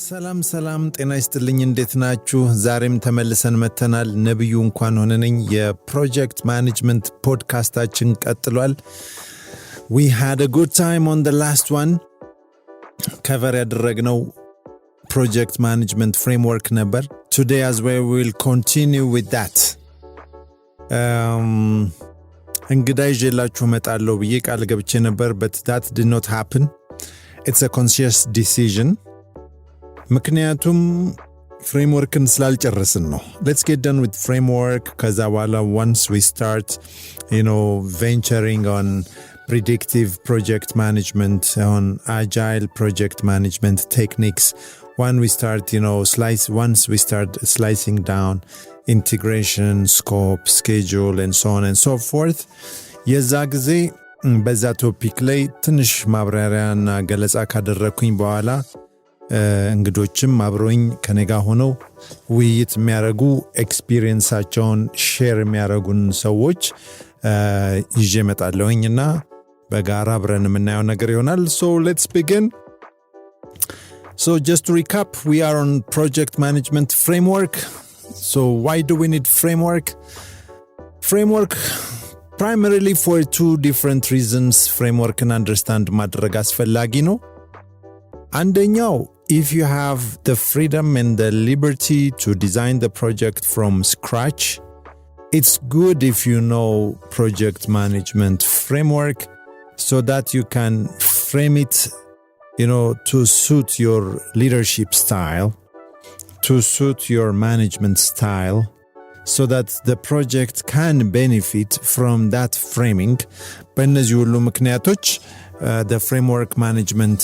ሰላም ጤና ይስጥልኝ እንዴት ናችሁ ዛሬም ተመልሰን መተናል ነብዩ እንኳን ሆነነኝ የፕሮጀክት ማኔጅመንት ፖድካስታችን ቀጥሏል we had a good time on the last one cover ያደረግነው project management framework ነበር today as well we will continue with that እንግዲህ ይዤላችሁ መጣለው ብዬ ቃል ገብቼ ነበር but that did not happen it's a conscious decision ምክንያቱም ፍሬምወርክን ስላልጨረስን ነው let's get done with framework ከዛ በኋላ once we start venturing on predictive project management on agile project management techniques once we start slicing down integration scope schedule and so on and so forth የዛ ጊዜ በዛ ቶፒክ ላይ ትንሽ ማብራሪያና ገለጻ ካደረኩኝ በኋላ እንግዶችም አብሮኝ ከነጋ ሆነው ውይይት የሚያረጉ ኤክስፒሪየንሳቸውን ሼር የሚያረጉን ሰዎች ይዤ መጣለውኝና በጋራ አብረን የምናየው ነገር ይሆናል so let's begin so just to recap we are on project management framework so why do we need framework primarily for two different reasons framework and understand ማድረግ አስፈላጊ ነው አንደኛው if you have the freedom and the liberty to design the project from scratch it's good if you know project management framework so that you can frame it to suit your leadership style to suit your management style so that the project can benefit from that framing በእነዚህ ሁሉ ምክንያቶች the framework management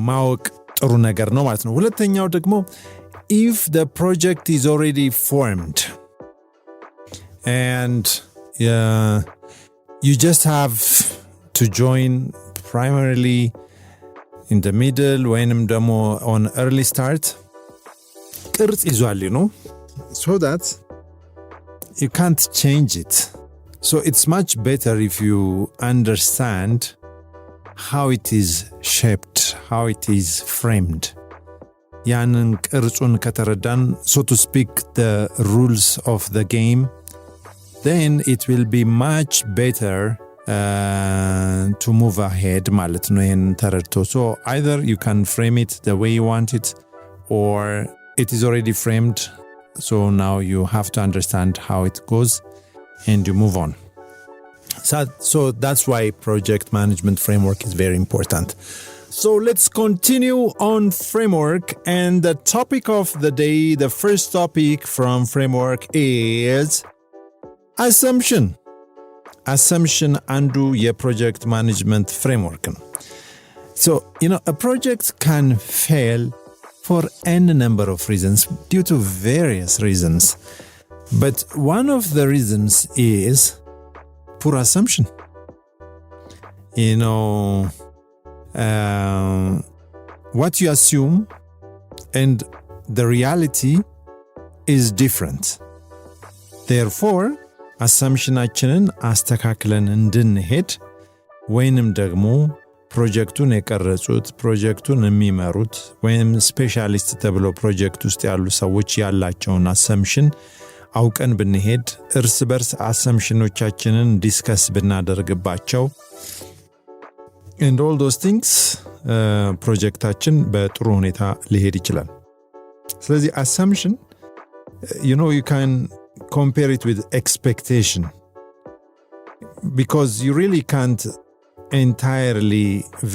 ማወቅ ጥሩ ነገር ነው ማለት ነው ሁለተኛው ደግሞ if the project is already formed and you just have to join primarily in the middle ወይንም ደግሞ on early start ቅርጽ ይዟል so that you can't change it so it's much better if you understand how it is shaped how it is framed ያንን ቅርጹን ከተረዳን so to speak the rules of the game then it will be much better to move ahead ማለት ነው ይሄን ተረድቶ so either you can frame it the way you want it or it is already framed so now you have to understand how it goes and you move on so that's why project management framework is very important so let's continue on framework and the topic of the day the first topic from framework is assumption andu ye project management framework so a project can fail for any number of reasons due to various reasons but one of the reasons is poor assumption what you assume and the reality is different therefore assumptionaችንን አስተካክለን እንድንሄድ ወይንም ደግሞ ፕሮጀክቱን የቀረጹት ፕሮጀክቱን የሚመሩት ወይንም ስፔሻሊስት ተብሎ ፕሮጀክት ውስጥ ያሉ ሰዎች ያላቸውን assumption አውቀን ብንሄድ እርስ በርስ assumptionዎቻችንን ዲስከስ ብናደርግባቸው and all those things ፕሮጀክታችን በጥሩ ሁኔታ ሊሄድ ይችላል ስለዚህ assumption you can compare it with expectation because you really can't entirely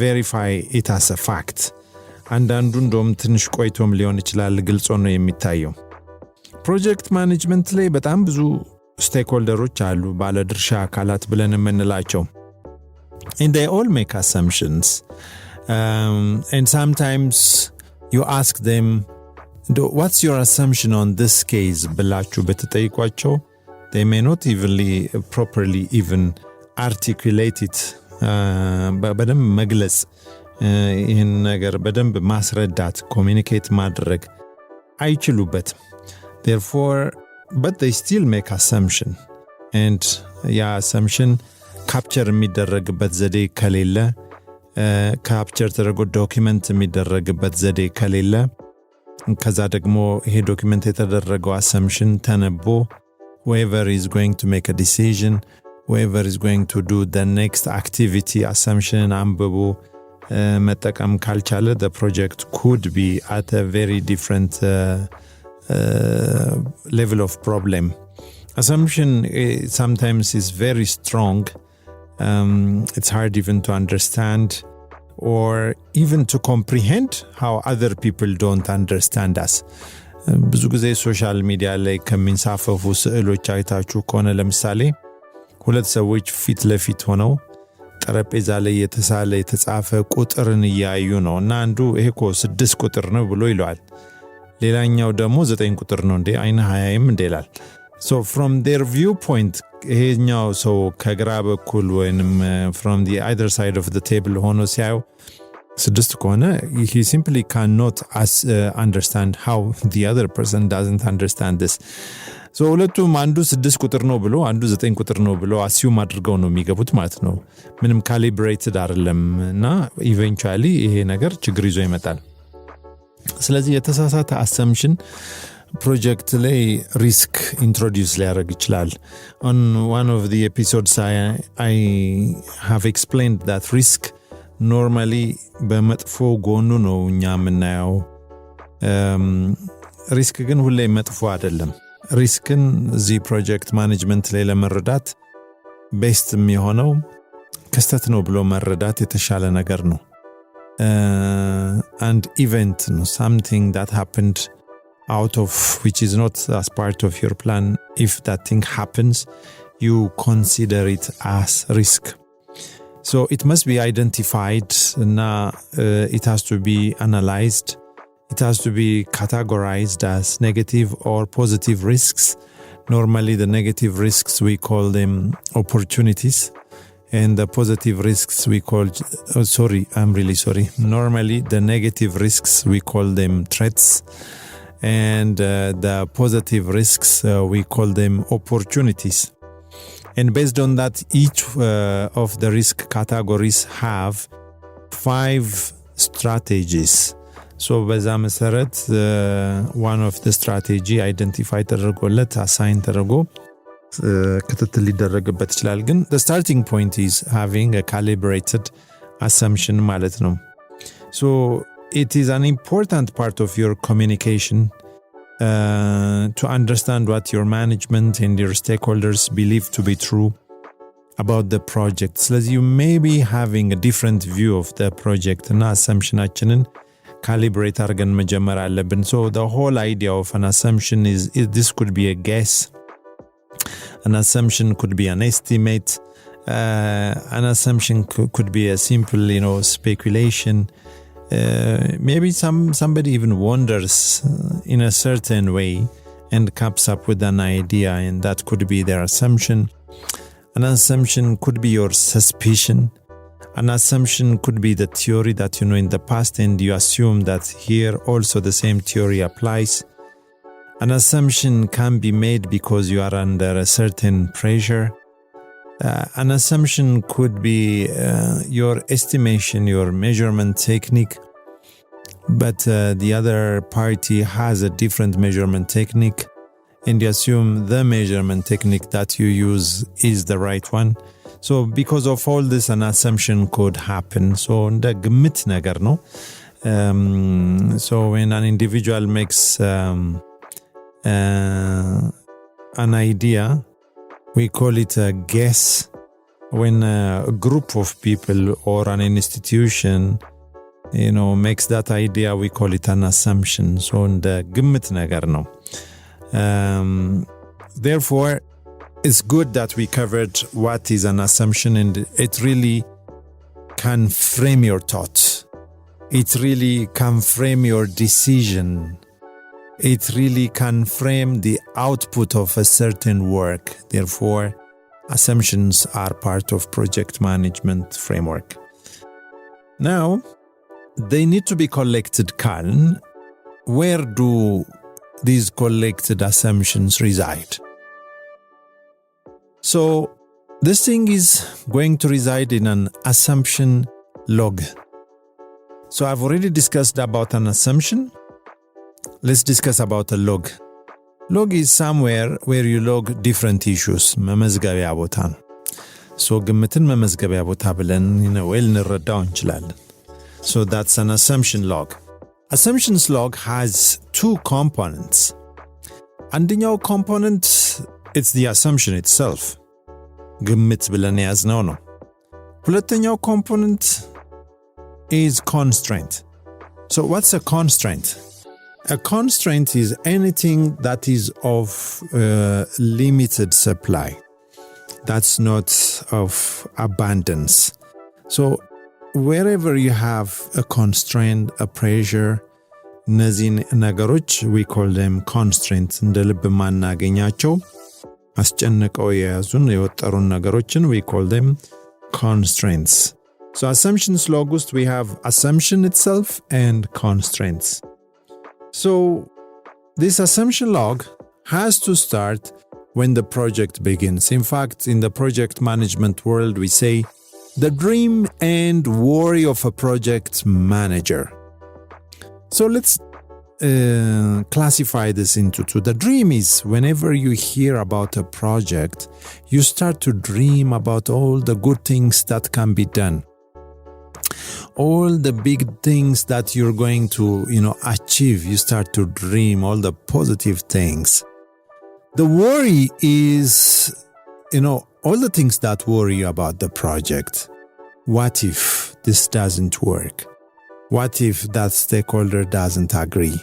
verify it as a fact አንዳንዱ እንደውም ትንሽ ቆይቶም ሊሆን ይችላል ግልጽ ሆኖ የሚታየው ፕሮጀክት ማኔጅመንት ላይ በጣም ብዙ ስቴክሆልደሮች አሉ ባለድርሻ አካላት ብለን የምንላቸው and they all make assumptions and sometimes you ask them what's your assumption on this case ብላችሁ በተጠይቋቸው they may not properly even articulate it በደንብ መግለጽ ይህን ነገር በደንብ ማስረዳት ኮሚኒኬት ማድረግ አይችሉበትም therefore but they still make assumption and assumption capture የሚደረግበት ዘዴ ከሌለ ካፕቸር ተደርጎ ዶክመንት የሚደረግበት ዘዴ ከሌለ ከዛ ደግሞ ይሄ ዶክመንት የተደረገው assumption ተነቦ whoever is going to make a decision, whoever is going to do the next activity assumption አንብቦ መጠቀም ካልቻለ the project could be at a very different level of problem. Assumption sometimes is very strong. It's hard even to understand or even to comprehend how other people don't understand us. ብዙ ጊዜ ሶሻል ሚዲያ ላይ ከሚንሳፈፉ ስዕሎች አይታችሁ ከሆነ ለምሳሌ ሁለት ሰዎች ፊት ለፊት ሆነው ጠረጴዛ ላይ የተጻፈ ቁጥርን እያዩ ነው እና አንዱ ይሄ እኮ 6 ቁጥር ነው ብሎ ይለዋል ሌላኛው ደግሞ 9 ቁጥር ነው እንዴ አይነ ሃያይም እንዴ ይላል so from their viewpoint ይሄኛው ሰው ከግራ በኩል ወይንም from the either side of the table ሆኖ ሲያዩ 6 ከሆነ he simply cannot understand how the other person doesn't understand this. So ሁለቱም አንዱ 6 ቁጥር ነው ብሎ አንዱ 9 ቁጥር ነው ብሎ assume አድርገው ነው የሚገቡት ማለት ነው ምንም calibrated አይደለም እና eventually ይሄ ነገር ችግር ይዞ ይመጣል ስለዚህ የተሳሳተ assumption ፕሮጀክት ላይ ሪስክ ኢንትሮዲዩስ ሊያደርግ ይችላል on one of the episodes I have explained that risk normally በመጥፎ ጎኑ ነው እኛ የምናየው ሪስክ ግን ሁሌ መጥፎ አይደለም ሪስክን እዚህ ፕሮጀክት ማኔጅመንት ላይ ለመረዳት ቤስት የሚሆነው ክስተት ነው ብሎ መረዳት የተሻለ ነገር ነው and event ነው something that happened out of which is not as part of your plan if that thing happens you consider it as risk so it must be identified it has to be analyzed it has to be categorized as negative or positive risks normally the negative risks we call them opportunities and the positive risks we call I'm really sorry normally the negative risks we call them threats and the positive risks we call them opportunities and based on that each of the risk categories have 5 strategies so በዛ መሰረት one of the strategy identify ተደርጎለት assign ተደርጎ ክትትል ሊደረግበት ይችላል ግን the starting point is having a calibrated assumption ማለት ነው so it is an important part of your communication to understand what your management and your stakeholders believe to be true about the project. So you may be having a different view of the project and assumption calibrate argan መጀመር አለብን. So the whole idea of an assumption is this could be a guess. An assumption could be an estimate. An assumption could be a simple, speculation. Maybe somebody even wonders in a certain way and comes up with an idea and that could be their assumption. An assumption could be your suspicion. An assumption could be the theory that you know in the past and you assume that here also the same theory applies. An assumption can be made because you are under a certain pressure. An assumption could be your estimation, your measurement technique, but the other party has a different measurement technique and you assume the measurement technique that you use is the right one. So because of all this an assumption could happen. So እንደ ግምት ነገር ነው. So when an individual makes an idea we call it a guess. When a group of people or an institution makes that idea we call it an assumption. So እንደ ግምት ነገር ነው. Therefore it's good that we covered what is an assumption and it really can frame your thought. It really can frame your decision. It really can frame the output of a certain work. Therefore, assumptions are part of project management framework. Now, they need to be collected, Karl. Where do these collected assumptions reside? So, this thing is going to reside in an assumption log. So I've already discussed about an assumption. Let's discuss about a log. Log is somewhere where you log different issues. መመዝገቢያ ቦታ ነው። So ግምትን መመዝገቢያ ቦታ ብለን እንረዳው እንችላለን. So that's an assumption log. Assumptions log has two components. አንደኛው component, it's the assumption itself. ግምት ብለን ያዝነው ነው. ሁለተኛው component is constraint. So what's a constraint? A constraint is anything that is of limited supply. That's not of abundance. So wherever you have a constraint, a pressure, እነዚህን ነገሮች we call them constraints. እንደ ልብ ማናገኛቸው አስጨንቀው የያዙን የወጠሩን ነገሮችን we call them constraints. So assumptions log ውስጥ we have assumption itself and constraints. So this assumption log has to start when the project begins. In fact, in the project management world, we say the dream and worry of a project manager. So let's classify this into two. The dream is whenever you hear about a project, you start to dream about all the good things that can be done. All the big things that you're going to, achieve. You start to dream all the positive things. The worry is, all the things that worry you about the project. What if this doesn't work? What if that stakeholder doesn't agree?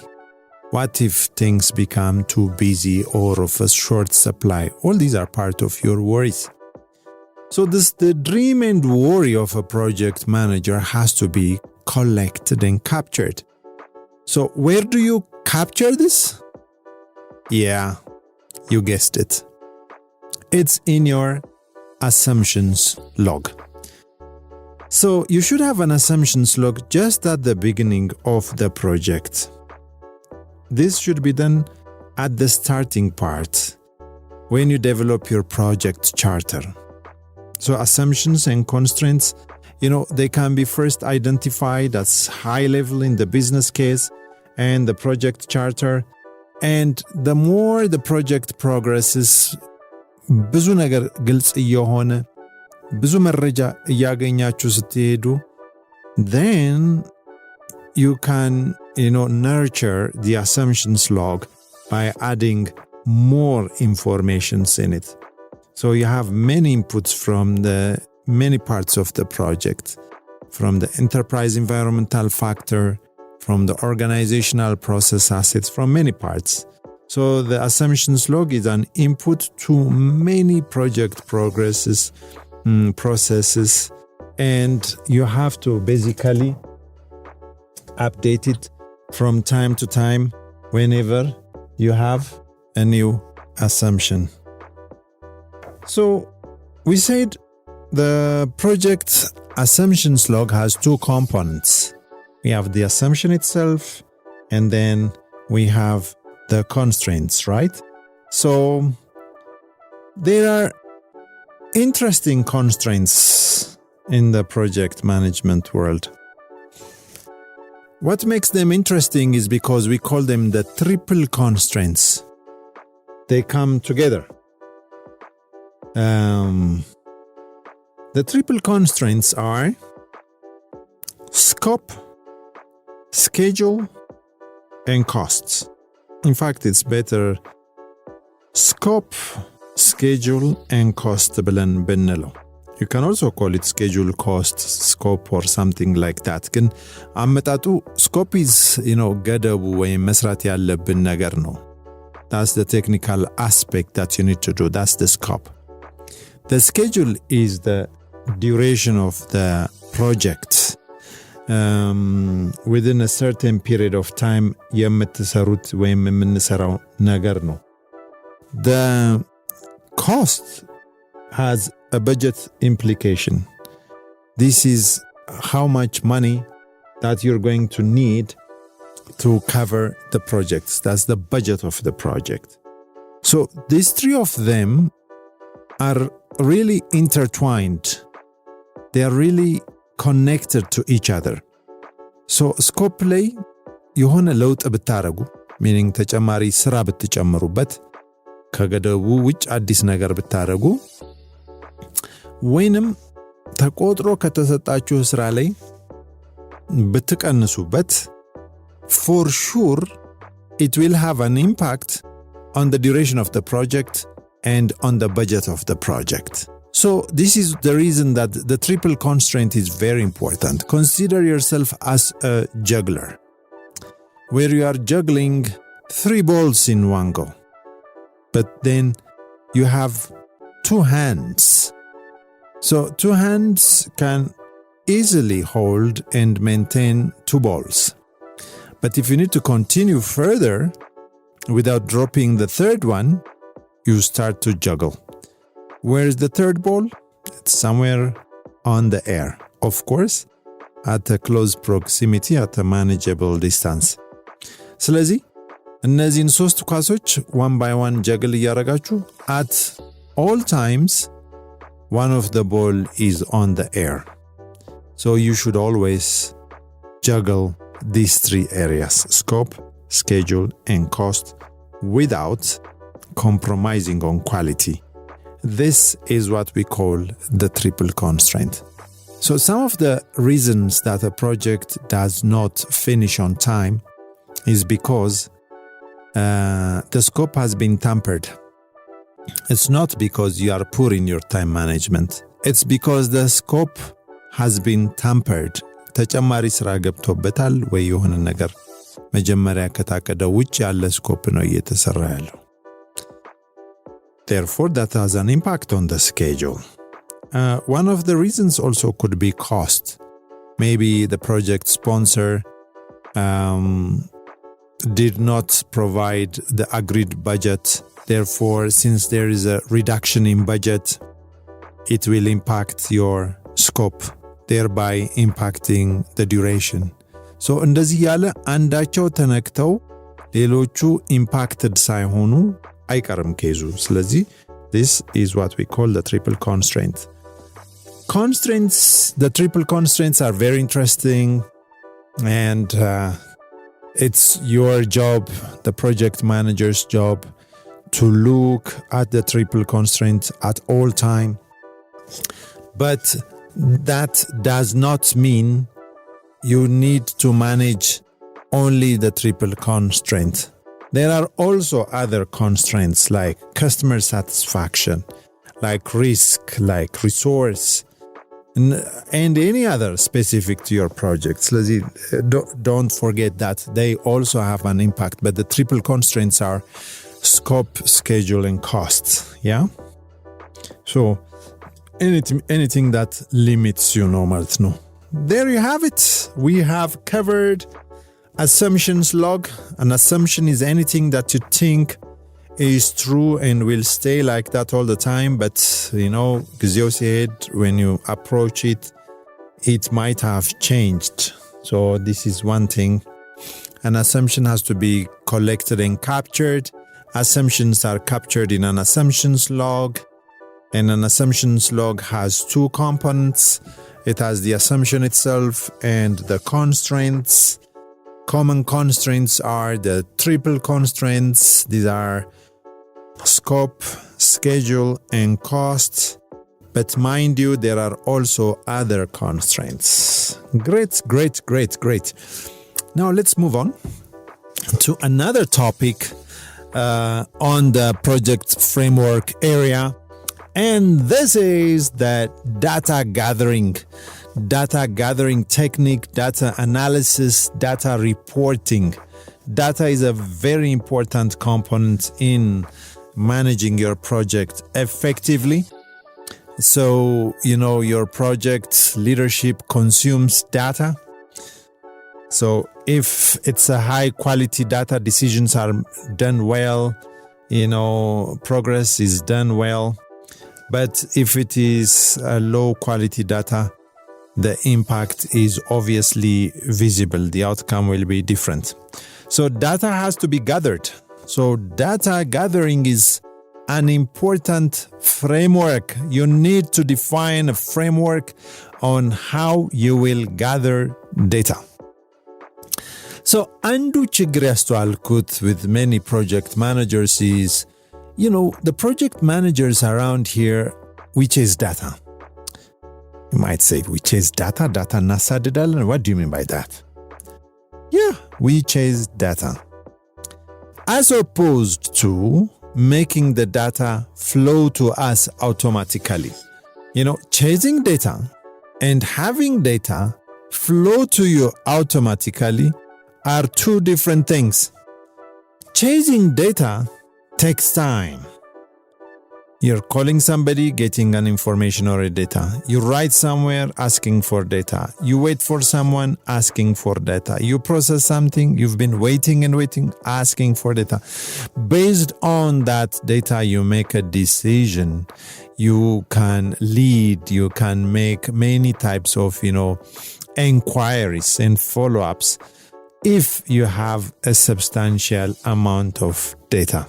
What if things become too busy or of a short supply? All these are part of your worries. So the dream and worry of a project manager has to be collected and captured. So where do you capture this? Yeah, you guessed it. It's in your assumptions log. So you should have an assumptions log just at the beginning of the project. This should be done at the starting part when you develop your project charter. So assumptions and constraints, they can be first identified as high level in the business case and the project charter. And the more the project progresses, ብዙ ነገር ግልጽ እየሆነ ብዙ መረጃ እያገኛችሁ ስትሄዱ, then you can, nurture the assumptions log by adding more informations in it. So you have many inputs from the many parts of the project, from the enterprise environmental factor, from the organizational process assets, from many parts. So the assumptions log is an input to many project processes, and you have to basically update it from time to time whenever you have a new assumption. So we said the project assumptions log has two components. We have the assumption itself, and then we have the constraints, right? So there are interesting constraints in the project management world. What makes them interesting is because we call them the triple constraints. They come together. The triple constraints are scope, schedule, and costs. In fact, it's better scope, schedule, and cost ብለን ብንለው. You can also call it schedule, cost, scope, or something like that. ግን አመጣጡ scope is, ገደቡ ወይም መስራት ያለብን ነገር ነው. That's the technical aspect that you need to do. That's the scope. The schedule is the duration of the project. Within a certain period of time የምትሰሩት ወይም የምንሰራው ነገር ነው. The cost has a budget implication. This is how much money that you're going to need to cover the projects. That's the budget of the project. So these three of them are really intertwined. They are really connected to each other. So scope ላይ የሆነ ለውጥ ብታረጉ meaning ተጨማሪ ስራ ብትጨምሩበት ከገደቡ ውጭ አዲስ ነገር ብታረጉ ወይንም ተቆጥሮ ከተሰጣችሁ ስራ ላይ ብትቀንሱበት for sure it will have an impact on the duration of the project and on the budget of the project. So this is the reason that the triple constraint is very important. Consider yourself as a juggler, where you are juggling 3 balls in one go. But then you have 2 hands. So 2 hands can easily hold and maintain 2 balls. But if you need to continue further without dropping the third one, you start to juggle. Where is the third ball? It's somewhere on the air. Of course, at a close proximity, at a manageable distance. ስለዚህ እነዚህን 3 ኳሶች one by one juggle እያረጋችሁ at all times one of the ball is on the air. So you should always juggle these 3 areas: scope, schedule, and cost without compromising on quality. This is what we call the triple constraint. So some of the reasons that a project does not finish on time is because the scope has been tampered. It's not because you are poor in your time management. It's because the scope has been tampered. ተጨማሪ ስራ ገብቶበታል ወይ የሆነ ነገር መጀመሪያ ከታቀደው ውጭ ያለ ስኮፕ ነው እየተሰራ ያለው. Therefore, that has an impact on the schedule. One of the reasons also could be cost. Maybe the project sponsor did not provide the agreed budget. Therefore, since there is a reduction in budget, it will impact your scope, thereby impacting the duration. So እንደዚህ ያለ አንዳቸው ተነክተው ሌሎቹ impacted ሳይሆኑ አይቀርም ኬዙ. ስለዚህ this is what we call the triple constraint. The triple constraints are very interesting, and it's your job, the project manager's job, to look at the triple constraints at all time. But that does not mean you need to manage only the triple constraint. There are also other constraints like customer satisfaction, like risk, like resource, and any other specific to your project. So don't forget that they also have an impact, but the triple constraints are scope, schedule, and cost. Yeah? So anything that limits you, ማለት ነው. There you have it. We have covered assumptions log. An assumption is anything that you think is true and will stay like that all the time, but ጊዜው ሲሄድ when you approach it, it might have changed. So this is one thing. An assumption has to be collected and captured. Assumptions are captured in an assumptions log, and an assumptions log has 2 components. It has the assumption itself and the constraints. Common constraints are the triple constraints. These are scope, schedule, and cost. But mind you, there are also other constraints. Great. Now let's move on to another topic on the project framework area. And this is the data gathering technique, data analysis, data reporting. Data is a very important component in managing your project effectively. So, your project leadership consumes data. So if it's a high quality data, decisions are done well, progress is done well. But if it is a low quality data, the impact is obviously visible. The outcome will be different. So data has to be gathered. So data gathering is an important framework. You need to define a framework on how you will gather data. So, አንዱ ችግር ያስተዋልኩት with many project managers is, the project managers around here, we chase data. You might say, we chase data እናሳድዳለን. What do you mean by that? Yeah, we chase data. As opposed to making the data flow to us automatically. Chasing data and having data flow to you automatically are two different things. Chasing data takes time. You're calling somebody, getting an information or a data. You write somewhere, asking for data. You wait for someone, asking for data. You process something, you've been waiting, asking for data. Based on that data, you make a decision. You can lead, you can make many types of, inquiries and follow-ups if you have a substantial amount of data.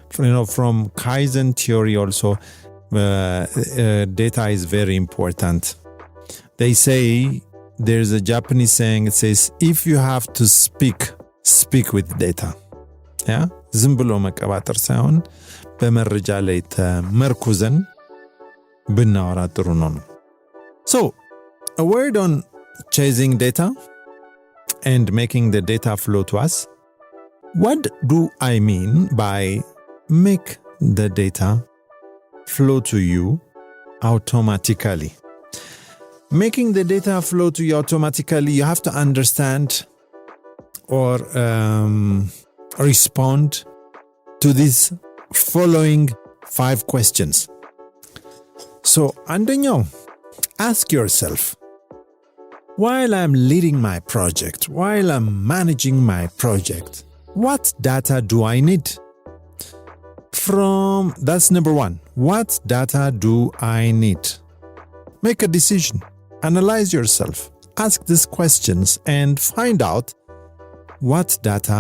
From Kaizen theory also, data is very important. They say, there's a Japanese saying, it says, if you have to speak with data. Yeah? ዝም ብሎ መቀባጠር ሳይሆን በመረጃ ላይ ተመርኩዘን ብናወራ ጥሩ ነው። So, a word on chasing data and making the data flow to us. What do I mean by make the data flow to you automatically? Making the data flow to you automatically, you have to understand or respond to these following 5 questions. So, አንደኛው, ask yourself, while I'm leading my project, while I'm managing my project, what data do I need? That's number 1. What data do I need? Make a decision. Analyze yourself. Ask these questions and find out what data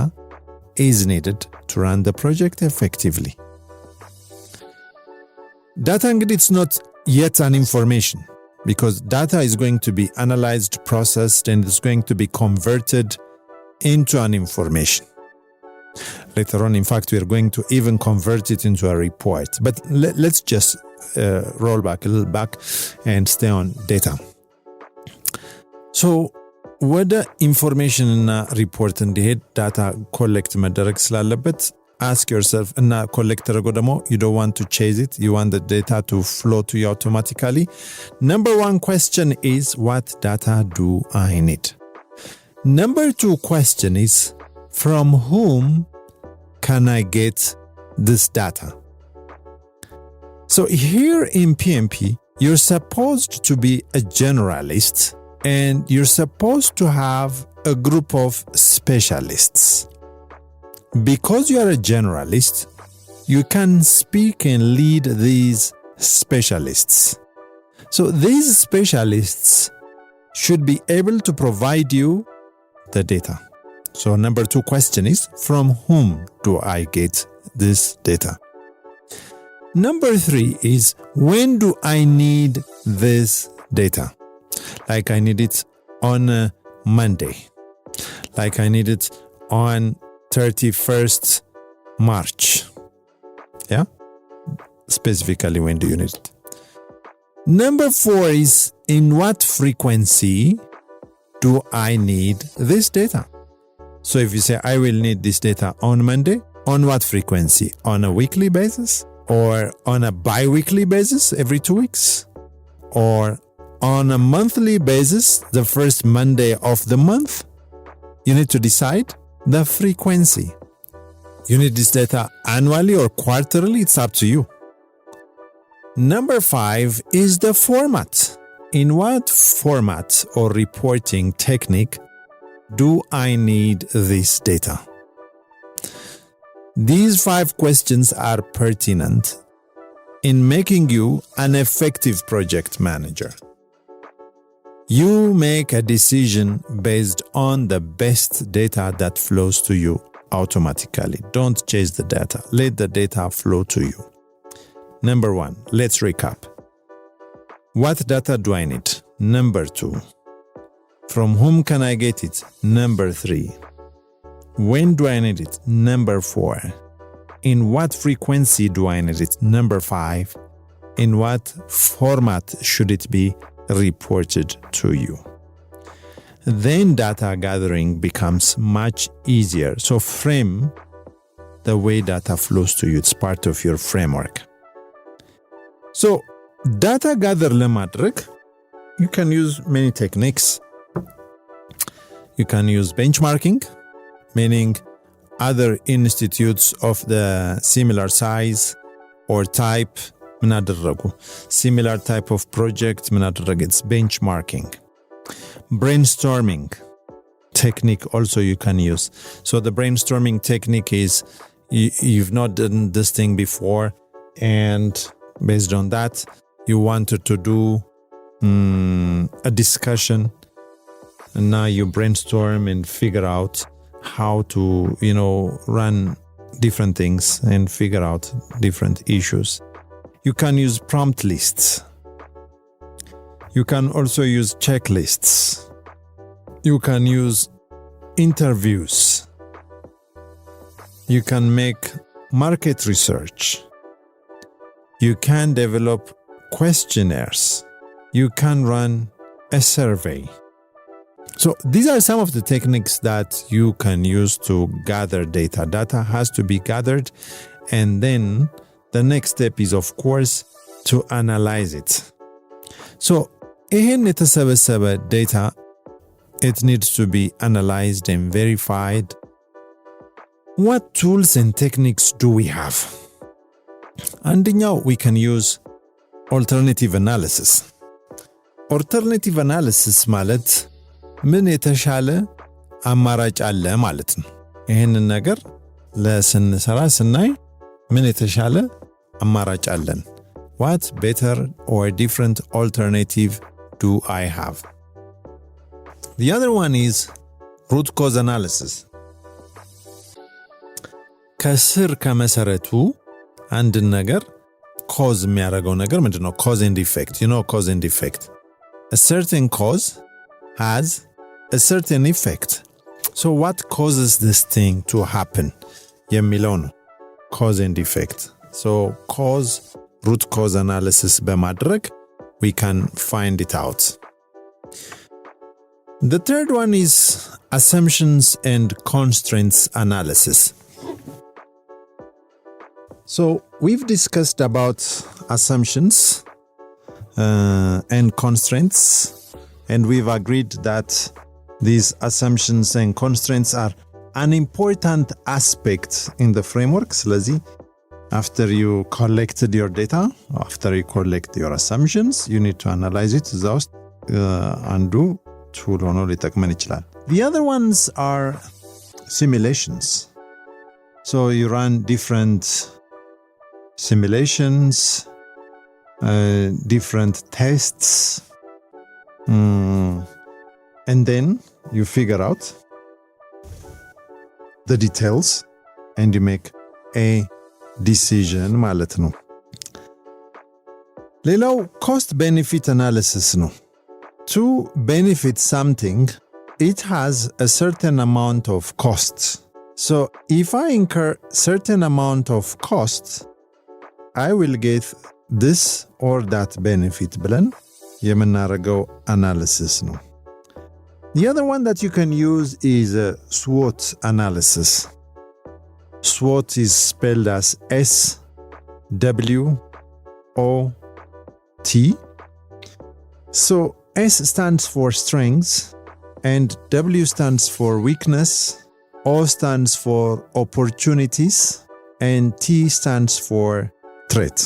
is needed to run the project effectively. Data, it's not yet an information, because data is going to be analyzed, processed, and it's going to be converted into an information. Later on, in fact, we are going to even convert it into a report. But let's just roll back a little back and stay on data. So, whether information in a report and the data collect መደረግ ስላለበት, ask yourself, እና collect ተደርጎ ደግሞ you don't want to chase it, you want the data to flow to you automatically. Number 1 question is, what data do I need? Number 2 question is, from whom can I get this data? So here in PMP, you're supposed to be a generalist and you're supposed to have a group of specialists. Because you are a generalist, you can speak and lead these specialists. So these specialists should be able to provide you the data. So number 2 question is, from whom do I get this data? Number 3 is, when do I need this data? Like I need it on Monday. Like I need it on 31st March. Yeah? Specifically, when do you need it? Number 4 is, in what frequency do I need this data? So if you say, I will need this data on Monday, on what frequency? On a weekly basis? Or on a bi-weekly basis every 2 weeks? Or on a monthly basis, the first Monday of the month? You need to decide the frequency. You need this data annually or quarterly, it's up to you. Number 5 is the format. In what format or reporting technique do I need this data? These 5 questions are pertinent in making you an effective project manager. You make a decision based on the best data that flows to you automatically. Don't chase the data. Let the data flow to you. Number 1, let's recap. What data do I need? Number 2, from whom can I get it? Number 3, when do I need it? Number 4, in what frequency do I need it? Number 5, in what format should it be reported to you? Then data gathering becomes much easier. So frame the way data flows to you. It's part of your framework. So data gather ለማድረግ you can use many techniques. You can use benchmarking, meaning other institutes of the similar size or type ምን አደረጉ? Similar type of project ምን አደረገ? It's benchmarking. Brainstorming technique also you can use. So the brainstorming technique is you've not done this thing before, and based on that you wanted to do a discussion, and now you brainstorm and figure out how to run different things and figure out different issues. You can use prompt lists. You can also use checklists. You can use interviews. You can make market research. You can develop questionnaires. You can run a survey. So these are some of the techniques that you can use to gather data. Data has to be gathered, and then the next step is, of course, to analyze it. So ይህን የተሰበሰበ data, it needs to be analyzed and verified. What tools and techniques do we have? አንደኛው we can use alternative analysis. Alternative analysis ማለት ምን የተሻለ አማራጭ አለ ማለት ነው። ይህንን ነገር ለስንሰራ ስናይ ምን የተሻለ አማራጭ አለን? What better or different alternative do I have? The other one is root cause analysis. ከስር ከመሰረቱ አንድን ነገር cause የሚያደርገው ነገር ምንድነው? Cause and effect. You know cause and effect. A certain cause has a certain effect. So what causes this thing to happen? የሚለው ነው cause and effect. So root cause analysis በማድረግ we can find it out. The third one is assumptions and constraints analysis. So we've discussed about assumptions and constraints, and we've agreed that these assumptions and constraints are an important aspect in the framework. ስለዚህ after you collected your data, after you collect your assumptions, you need to analyze it. እዛ ውስጥ አንዱ ቱል ሆኖ ሊጠቅመን ይችላል. The other ones are simulations. So you run different simulations, different tests, and then you figure out the details and you make a decision ማለት ነው። ሌላው cost benefit analysis ነው. To benefit something, it has a certain amount of cost. So if I incur certain amount of cost, I will get this or that benefit ብለን የምናደርገው analysis ነው። The other one that you can use is a SWOT analysis. SWOT is spelled as SWOT. So S stands for strengths, and W stands for weakness, O stands for opportunities, and T stands for threat.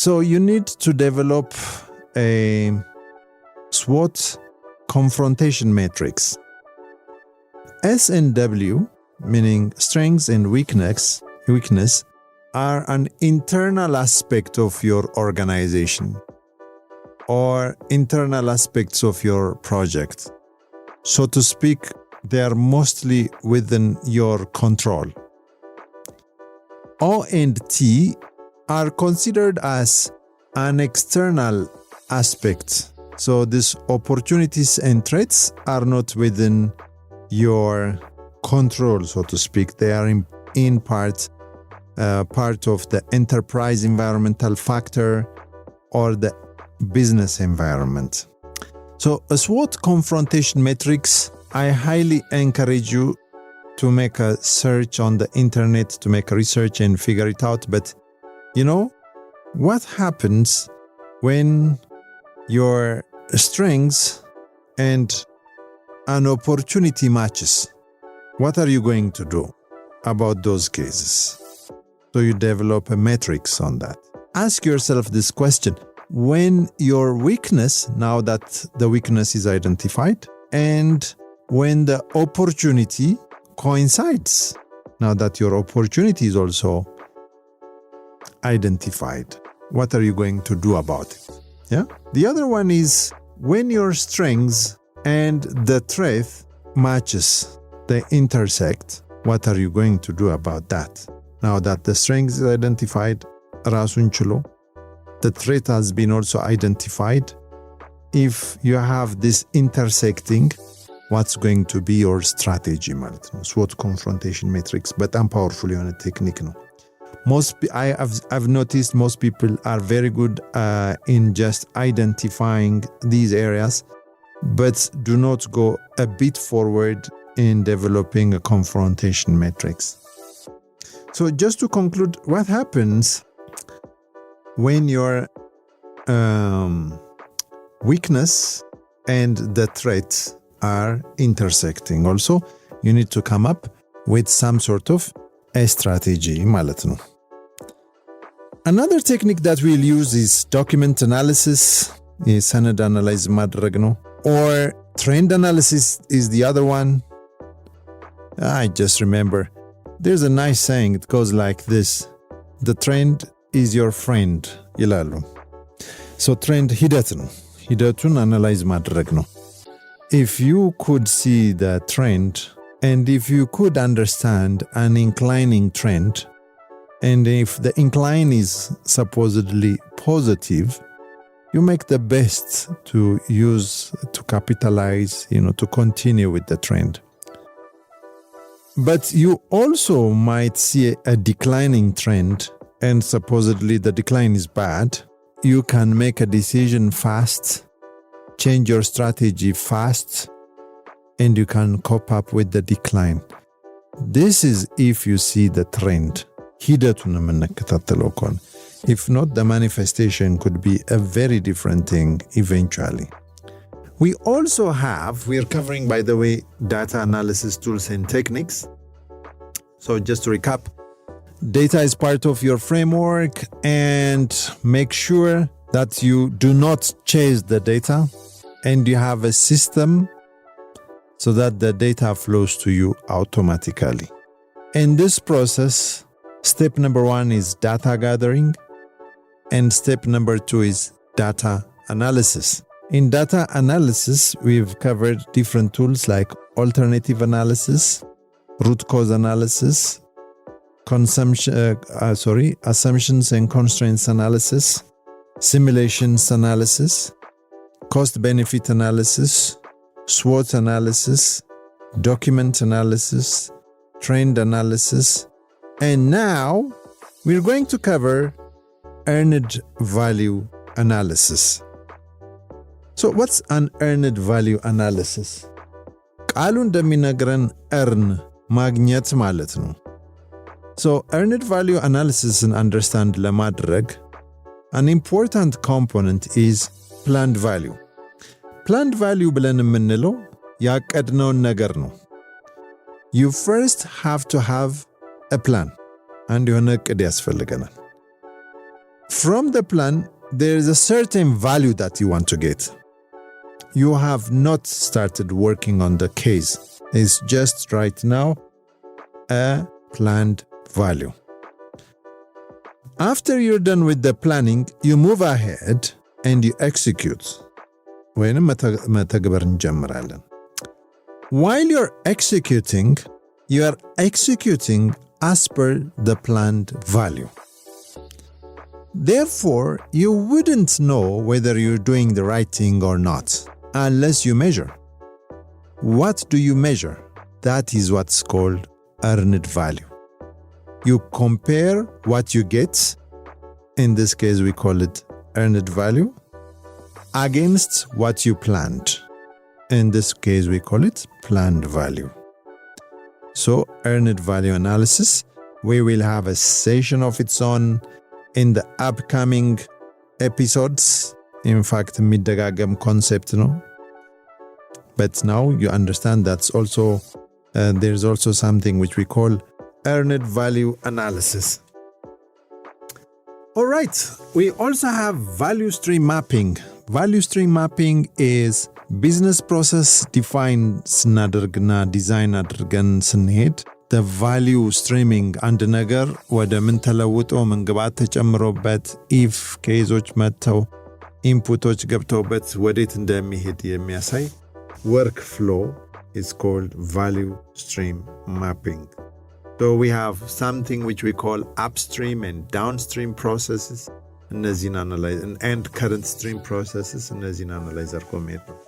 So you need to develop a SWOT confrontation matrix. S and W, meaning strengths and weakness, are an internal aspect of your organization or internal aspects of your project. So to speak, they are mostly within your control. O and T are considered as an external aspect. So these opportunities and threats are not within your control, so to speak. They are in part of the enterprise environmental factor or the business environment. So a SWOT confrontation matrix, I highly encourage you to make a search on the internet, to make a research and figure it out. But you know, what happens when your strengths and an opportunity matches? What are you going to do about those cases? So you develop a matrix on that. Ask yourself this question. When your weakness, now that the weakness is identified, and when the opportunity coincides, now that your opportunity is also identified, what are you going to do about it? Yeah. The other one is when your strengths and the threat matches, they intersect, what are you going to do about that? Now that the strength is identified, rasun chilo, the threat has been also identified. If you have this intersecting, what's going to be your strategy? SWOT confrontation matrix, but I'm powerful on a technique. No? I've noticed most people are very good in just identifying these areas, but do not go a bit forward in developing a confrontation matrix. So just to conclude, what happens when your weakness and the threat are intersecting? Also, you need to come up with some sort of a strategy ማለት ነው. Another technique that we'll use is document analysis, የሰነድ analyze ማድረግ ነው, or trend analysis is the other one. I just remember there's a nice saying, it goes like this: the trend is your friend ይላሉ. So trend ሂደት ነው, ሂደቱን analyze ማድረግ ነው. If you could see the trend, and if you could understand an inclining trend, and if the incline is supposedly positive, you make the best to use, to capitalize, to continue with the trend. But you also might see a declining trend, and supposedly the decline is bad. You can make a decision fast, change your strategy fast, and you can cope up with the decline. This is if you see the trend. ሂደቱን የምንከታተለው ከሆነ. If not, the manifestation could be a very different thing eventually. We also we're covering, by the way, data analysis tools and techniques. So just to recap, data is part of your framework, and make sure that you do not chase the data, and you have a system so that the data flows to you automatically. In this process, step number 1 is data gathering, and step number 2 is data analysis. In data analysis, we've covered different tools like alternative analysis, root cause analysis, assumptions and constraints analysis, simulations analysis, cost-benefit analysis, SWOT analysis, document analysis, trend analysis, and now we're going to cover earned value analysis. So what's an earned value analysis? ቃሉ እንደሚነግረን earn ማግኘት ማለት ነው. So earned value analysis and understand ለማድረግ an important component is planned value. Planned value ብለን የምንለው ያቀድነውን ነገር ነው. You first have to have a plan. አንድ የሆነ ዕቅድ ያስፈልገናል. From the plan, there is a certain value that you want to get. You have not started working on the case. It's just right now a planned value. After you're done with the planning, you move ahead and you execute. ወይንም መተግበር እንጀምራለን. While you're executing, you are executing as per the planned value. Therefore, you wouldn't know whether you're doing the right thing or not unless you measure. What do you measure? That is what's called earned value. You compare what you get, in this case we call it earned value, against what you planned. In this case we call it planned value. So earned value analysis, we will have a session of its own in the upcoming episodes. In fact, middagagam concept, no? But now you understand that's also, there's also something which we call earned value analysis. All right, we also have value stream mapping. Value stream mapping is business process defined ስናደርግና ዲዛይን አድርገን ስንሄድ the value streaming አንድ ነገር ወደ ምን ተለውጦ ምን ግብአት ተጨምሮበት if ኬዞች መጥተው ኢንፑቶች ገብተውበት ወዴት እንደሚሄድ የሚያሳይ workflow is called value stream mapping. So we have something which we call upstream and downstream processes, እነዚህን analyze, and current stream processes, እነዚህን analyze አድርጎ መሄድ ነው።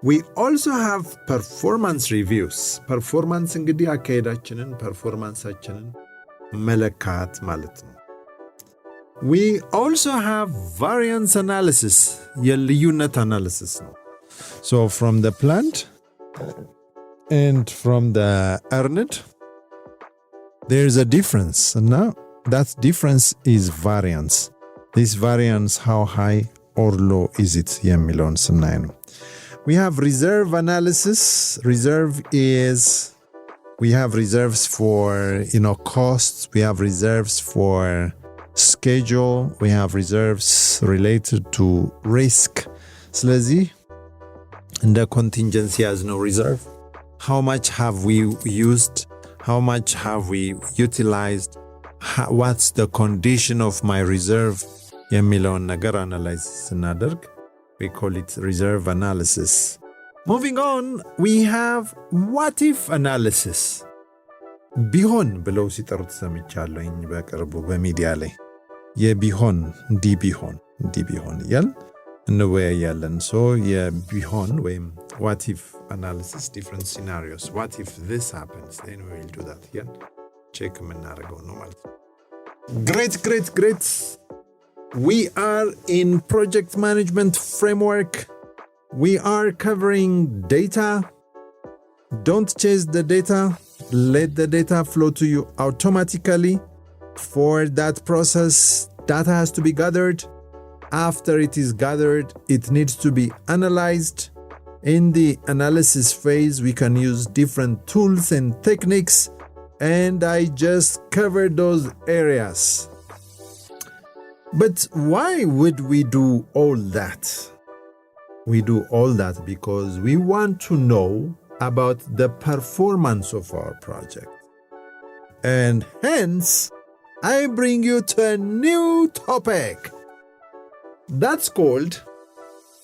We also have performance reviews. Performance እንግዲህ አካሄዳችንን ፐርፎርማንሳችንን መለካት ማለት ነው። We also have variance analysis, የልዩነት analysis ነው። So from the planned and from the earned, there's a difference. And now that difference is variance. This variance, how high or low is it? የሚለውን ስናይ ነው። We have reserve analysis. Reserve is, we have reserves for, costs. We have reserves for schedule. We have reserves related to risk. ስለዚህ እንደ contingency as no reserve. How much have we used? How much have we utilized? What's the condition of my reserve? የሚለውን ነገር analyze ስናደርግ we call it reserve analysis. Moving on, we have what if analysis. ቢሆን ብለው ሲጠሩት ሰምቻለሁኝ በቅርቡ በሚዲያ ላይ የቢሆን እንዲህ ቢሆን እያልን እንወያያለን። So የቢሆን ወይም what if analysis, different scenarios. What if this happens? Then we will do that. ቼክ የምናደርገው ነው ማለት ነው። Great. We are in project management framework. We are covering data. Don't chase the data. Let the data flow to you automatically. For that process, data has to be gathered. After it is gathered, it needs to be analyzed. In the analysis phase, we can use different tools and techniques, and I just covered those areas. But why would we do all that? We do all that because we want to know about the performance of our project. And hence, I bring you to a new topic. That's called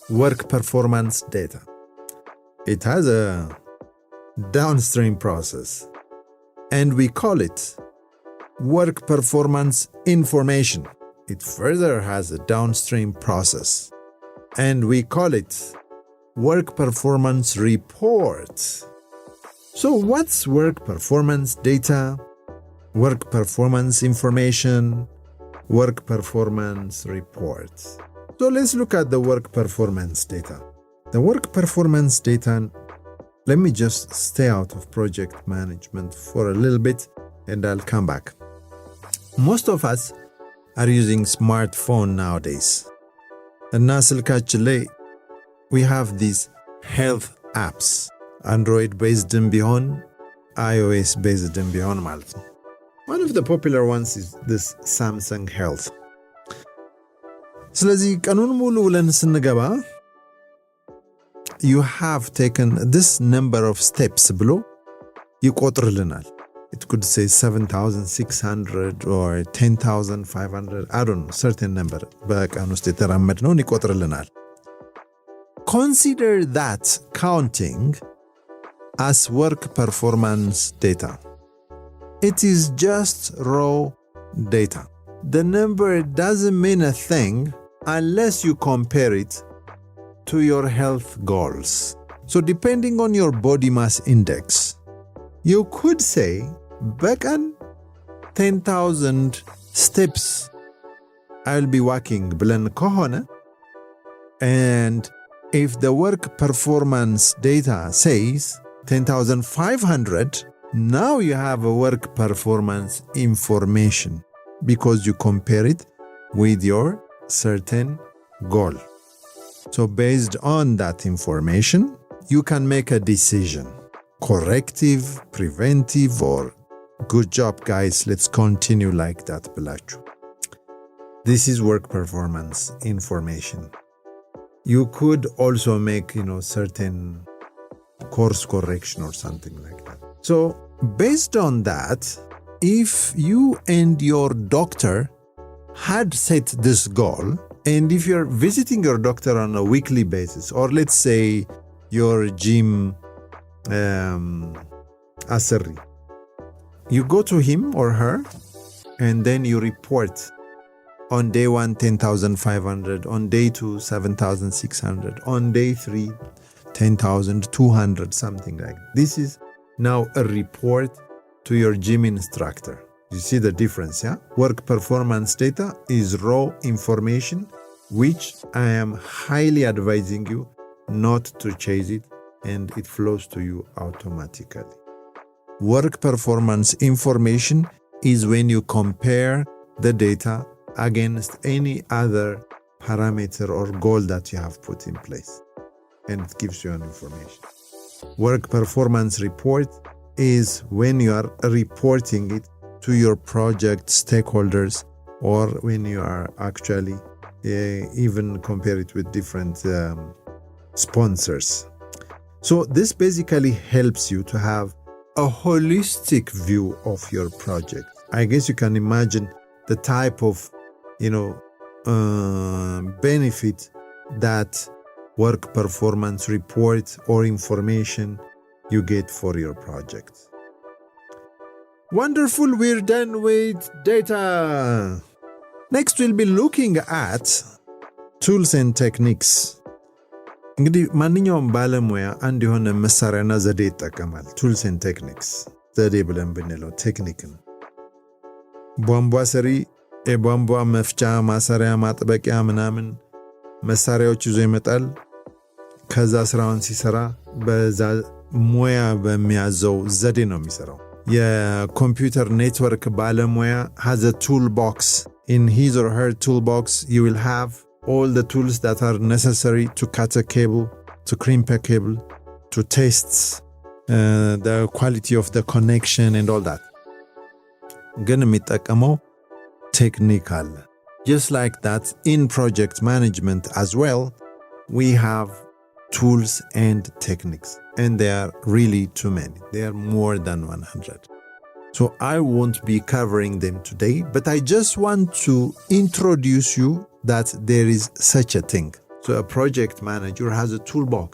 work performance data. It has a downstream process, and we call it work performance information. It further has a downstream process, and we call it work performance report. So what's work performance data, work performance information, work performance reports? So let's look at the work performance data. The work performance data, let me just stay out of project management for a little bit and I'll come back. Most of us are using smartphone nowadays. And ስልካችን ላይ we have these health apps. Android based ቢሆን iOS based ቢሆን ማለት ነው። One of the popular ones is this Samsung Health. ስለዚህ ቀኑን ሙሉ ውለን ስንገባ you have taken this number of steps ብሎ ይቆጥርልናል። It could say 7,600 or 10,500, I don't know, certain number. በቀን ውስጥ የተራመድነውን ይቆጥርልናል። Consider that counting as work performance data. It is just raw data. the number doesn't mean a thing unless you compare it to your health goals. So depending on your body mass index, you could say, በቀን 10,000 steps I'll be walking ብለን ከሆነ, and if the work performance data says 10,500, now you have a work performance information because you compare it with your certain goal. So based on that information, you can make a decision. Corrective, preventive, or good job, guys, let's continue like that. This is work performance information. You could also make, certain course correction or something like that. So based on that, if you and your doctor had set this goal, and if you're visiting your doctor on a weekly basis, or let's say your gym asari, you go to him or her, and then you report on day 1, 10,500, on day 2, 7,600, on day 3, 10,200, something like that. This is now a report to your gym instructor. You see the difference, yeah? Work performance data is raw information, which I am highly advising you not to chase it, and it flows to you automatically. Work performance information is when you compare the data against any other parameter or goal that you have put in place, and it gives you an information. Work performance report is when you are reporting it to your project stakeholders, or when you are actually even compare it with different sponsors. So this basically helps you to have a holistic view of your project. I guess you can imagine the type of benefit that work performance report or information you get for your project. Wonderful, we're done with data. Next, we'll be looking at tools and techniques. እንግዲህ ማንኛውም ባለሙያ አንድ የሆነ መሳሪያና ዘዴ ይጠቀማል። tools and techniques ዘዴ ብለን ብንለው ቴክኒክ ነው። ቧንቧ ሰሪ የቧንቧ መፍቻ፣ ማሰሪያ፣ ማጥበቂያ ምናምን መሳሪያዎች ይዞ ይመጣል። ከዛ ስራውን ሲሰራ በዛ ሙያ በሚያዘው ዘዴ ነው የሚሰራው። የኮምፒውተር ኔትወርክ ባለሙያ has a toolbox. In his or her toolbox, you will have all the tools that are necessary to cut a cable, to crimp a cable, to test the quality of the connection and all that. ግን የሚጠቀመው ቴክኒክ አለ። Just like that, in project management as well, we have tools and techniques, and they are really too many. They are more than 100. So I won't be covering them today, but I just want to introduce you that there is such a thing. So a project manager has a toolbox.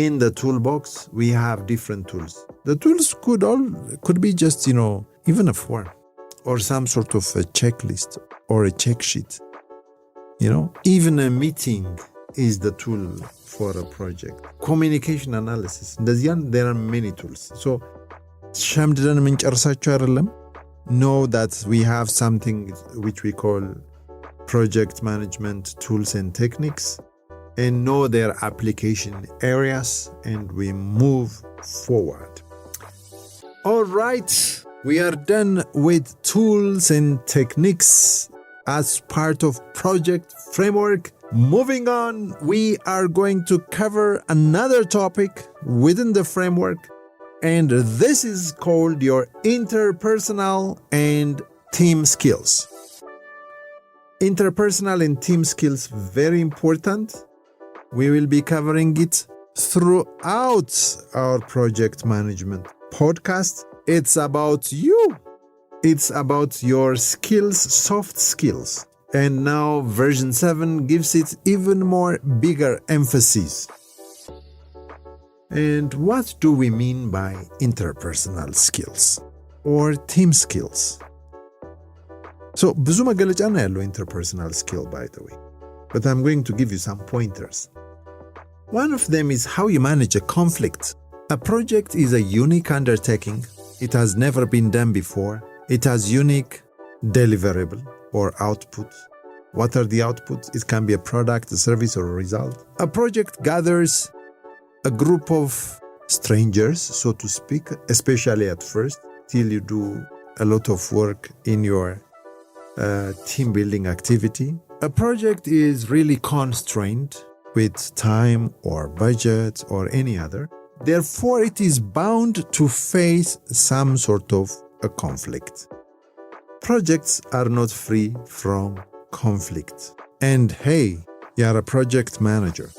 In the toolbox, we have different tools. The tools could be just, even a form or some sort of a checklist or a check sheet. Even a meeting is the tool for a project. Communication analysis. There are many tools. So ሸምድደን የምንጨርሳቸው አይደለም. Know that we have something which we call project management tools and techniques, and know their application areas, and we move forward. All right, we are done with tools and techniques as part of project framework. Moving on, we are going to cover another topic within the framework, and this is called your interpersonal and team skills. Interpersonal and team skills, very important. We will be covering it throughout our project management podcast. It's about you. It's about your skills, soft skills. And now version 7 gives it even more bigger emphasis. And what do we mean by interpersonal skills or team skills? So ብዙ መገለጫ ነው ያለው interpersonal skill, by the way. But I'm going to give you some pointers. One of them is how you manage a conflict. A project is a unique undertaking. It has never been done before. It has unique deliverable or output. What are the outputs? It can be a product, a service, or a result. A project gathers a group of strangers, so to speak, especially at first, till you do a lot of work in your team building activity. A project is really constrained with time or budget or any other. Therefore, it is bound to face some sort of a conflict. Projects are not free from conflict. And hey, you're a project manager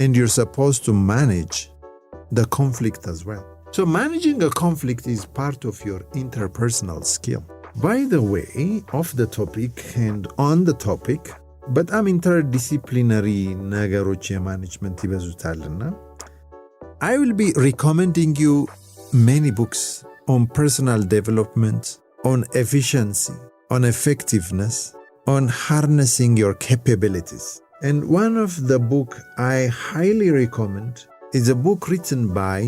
and you're supposed to manage the conflict as well. So managing a conflict is part of your interpersonal skill. By the way, off the topic and on the topic, በጣም ኢንተርዲሲፕሊነሪ ነገሮች የማኔጅመንት ይበዙታልና I will be recommending you many books on personal development, on efficiency, on effectiveness, on harnessing your capabilities. And one of the book I highly recommend is a book written by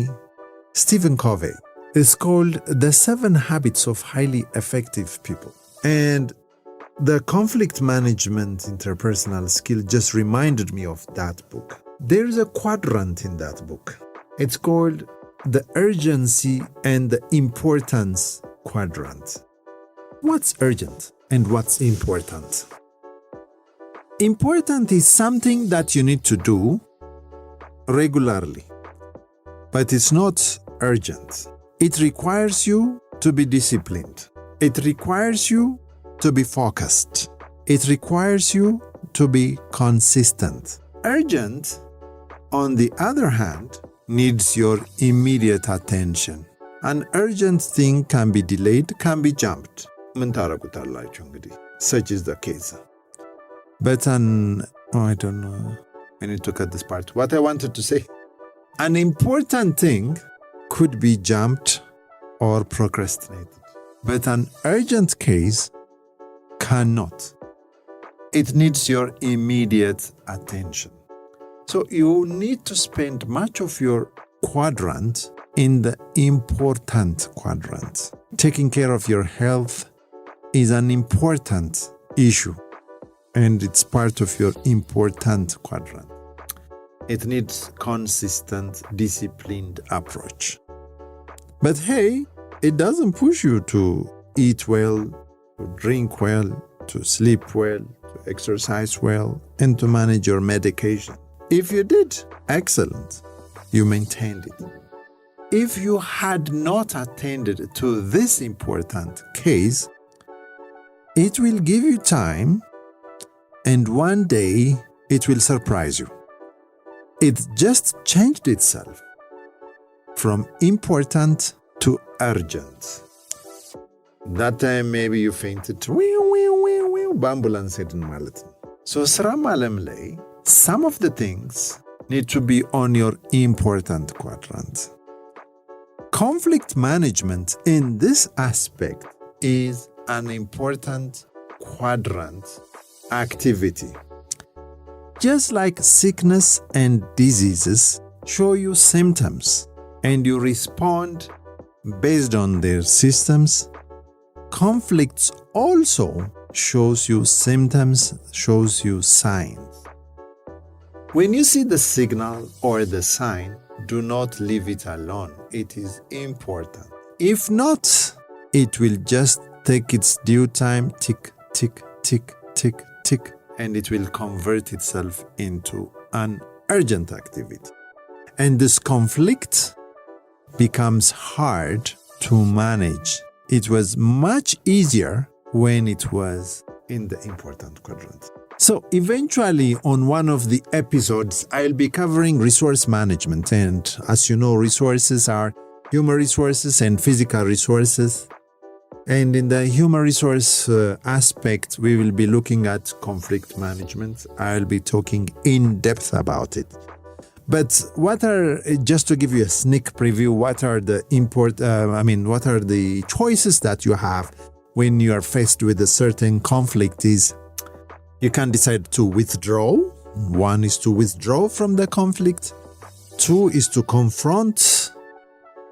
Stephen Covey. It's called The 7 Habits of Highly Effective People. And the conflict management interpersonal skill just reminded me of that book. There's a quadrant in that book. It's called the urgency and the importance quadrant. What's urgent and what's important? Important is something that you need to do regularly, but it's not urgent. It requires you to be disciplined. It requires you to be focused. It requires you to be consistent. Urgent, on the other hand, needs your immediate attention. An urgent thing can be delayed, can be jumped. Such is the case. But I don't know. I need to cut this part. What I wanted to say, an important thing could be jumped or procrastinated. But an urgent case cannot. It needs your immediate attention. So you need to spend much of your quadrant in the important quadrant. Taking care of your health is an important issue, and it's part of your important quadrant. It needs consistent, disciplined approach. But hey, it doesn't push you to eat well, to drink well, to sleep well, to exercise well, and to manage your medication. If you did, excellent. You maintained it. If you had not attended to this important case, it will give you time, and one day it will surprise you. It just changed itself from important to urgent. That time maybe you fainted. Bambulance hidden malatin. So sram alam lay, some of the things need to be on your important quadrant. Conflict management in this aspect is an important quadrant activity. Just like sickness and diseases show you symptoms and you respond based on their systems, conflicts also shows you symptoms, shows you signs. When you see the signal or the sign, do not leave it alone. It is important. If not, it will just take its due time, tick, tick, tick, tick, tick, and it will convert itself into an urgent activity. And this conflict becomes hard to manage. It was much easier when it was in the important quadrant. So eventually on one of the episodes, I'll be covering resource management. And as you know, resources are human resources and physical resources. And in the human resource aspect, we will be looking at conflict management. I'll be talking in depth about it. But just to give you a sneak preview, what are the choices that you have when you are faced with a certain conflict is you can decide to withdraw. One is to withdraw from the conflict. Two is to confront,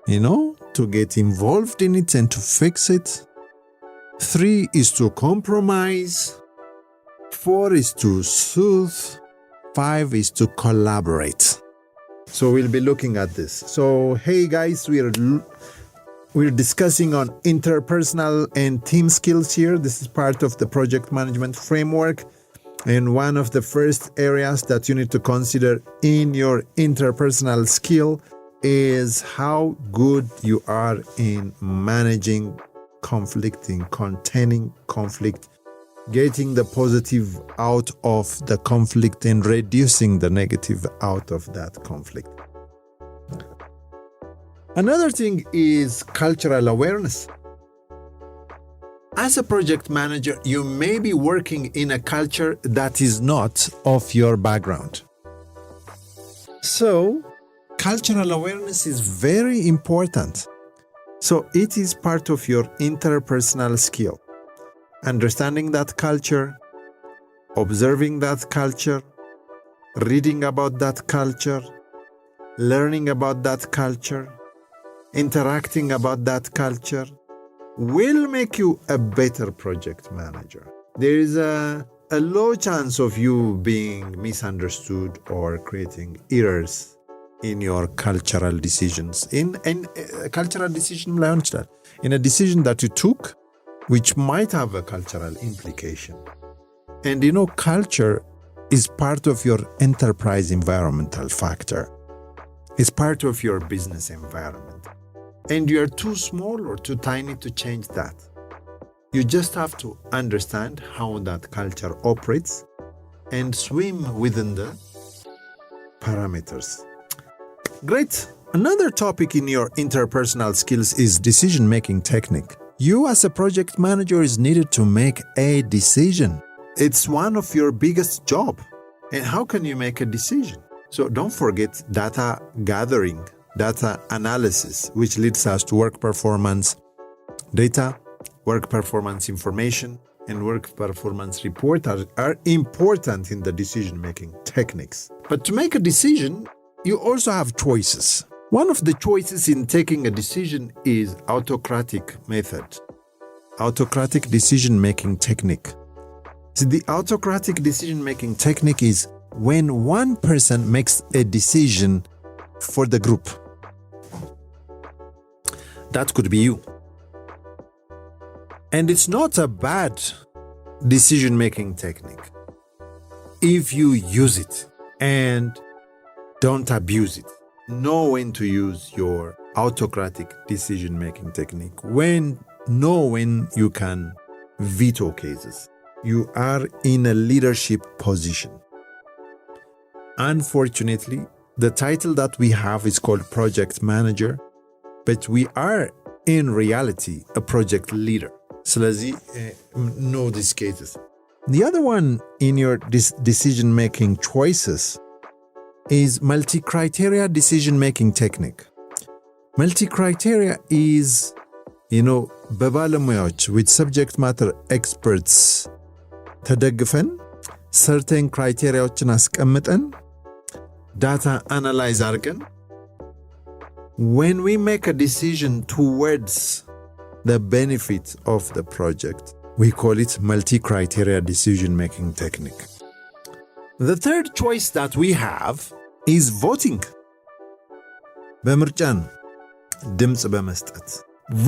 to get involved in it and to fix it. Three is to compromise. Four is to soothe. Five is to collaborate. So we'll be looking at this. So hey guys, we're discussing on interpersonal and team skills here. This is part of the project management framework. And one of the first areas that you need to consider in your interpersonal skill is how good you are in managing conflict, in containing conflict, getting the positive out of the conflict and reducing the negative out of that conflict. Another thing is cultural awareness. As a project manager, you may be working in a culture that is not of your background. So, cultural awareness is very important. So, it is part of your interpersonal skill. Understanding that culture, observing that culture, reading about that culture, learning about that culture, interacting about that culture, will make you a better project manager. There is a low chance of you being misunderstood or creating errors in your cultural decisions. In cultural decision, in a decision that you took, which might have a cultural implication. And culture is part of your enterprise environmental factor. It's part of your business environment. And you're too small or too tiny to change that. You just have to understand how that culture operates and swim within the parameters. Great. Another topic in your interpersonal skills is decision-making technique. You as a project manager is needed to make a decision. It's one of your biggest job. And how can you make a decision? So don't forget data gathering, data analysis, which leads us to work performance data, work performance information, and work performance report are important in the decision-making techniques. But to make a decision, you also have choices. One of the choices in taking a decision is autocratic method, autocratic decision-making technique. So the autocratic decision-making technique is when one person makes a decision for the group. That could be you. And it's not a bad decision-making technique if you use it and don't abuse it. Know when to use your autocratic decision-making technique. Know when you can veto cases. You are in a leadership position. Unfortunately, the title that we have is called project manager, but we are in reality a project leader. ስለዚህ know these cases. The other one in your decision-making choices is multi-criteria decision-making technique. Multi-criteria is, በባለሙያዎች with subject matter experts ተደግፈን certain criteriaዎችን አስቀምጠን data analyze አድርገን when we make a decision towards the benefit of the project, we call it multi-criteria decision-making technique. The third choice that we have is voting. በምርጫ ነው፣ ድምፅ በመስጠት.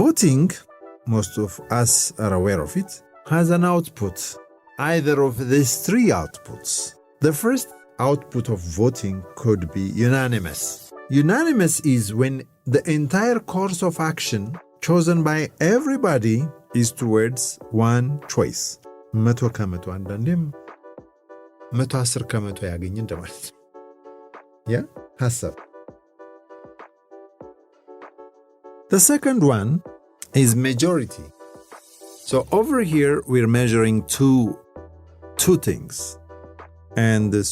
Voting, most of us are aware of it, has an output, either of these three outputs. The first output of voting could be unanimous. Unanimous is when the entire course of action chosen by everybody is towards one choice. 100 ከመቶ አንዳንዴም 110 ከመቶ ያገኝ እንደማለት ነው። ሐሳብ። The second one is majority. So over here we're measuring two things. And this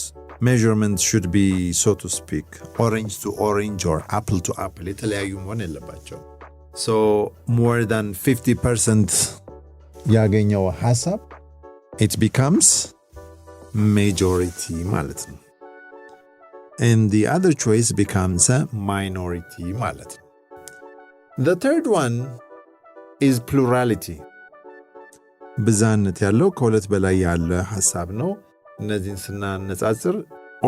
measurement should be, so to speak, orange to orange or apple to apple. የተለያዩ መሆን የለባቸው. So more than 50% ያገኘው ሐሳብ it becomes majority ማለት ነው. And the other choice becomes a minority ማለት ነው. The third one is plurality. ብዛነት ያለው ከሁለት በላይ ያለ ሐሳብ ነው. እነዚህን ስናነጻጽር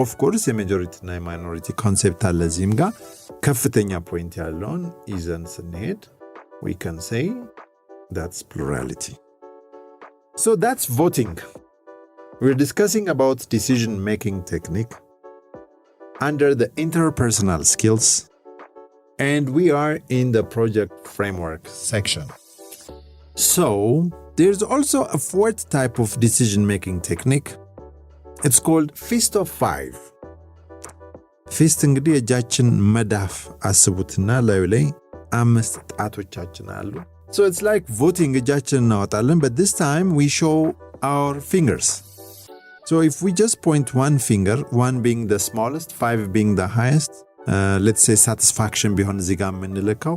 of course የማጆሪቲ እና የማይኖሪቲ ኮንሴፕት አለ እዚህም ጋር ከፍተኛ ፖይንት ያለውን ይዘን ስንሄድ we can say that's plurality. So that's voting. We're discussing about decision making technique under the interpersonal skills, and we are in the project framework section. So there's also a fourth type of decision making technique. It's called fist of five. Fist እንግዲህ እጃችን መዳፍ አስቡትና ላዩ ላይ አምስት ጣቶቻችን አሉ. So it's like voting እጃችን እናወጣለን, but this time we show our fingers. So if we just point one finger, one being the smallest, five being the highest, let's say satisfaction ቢሆን እዚህ ጋር የምንልከው,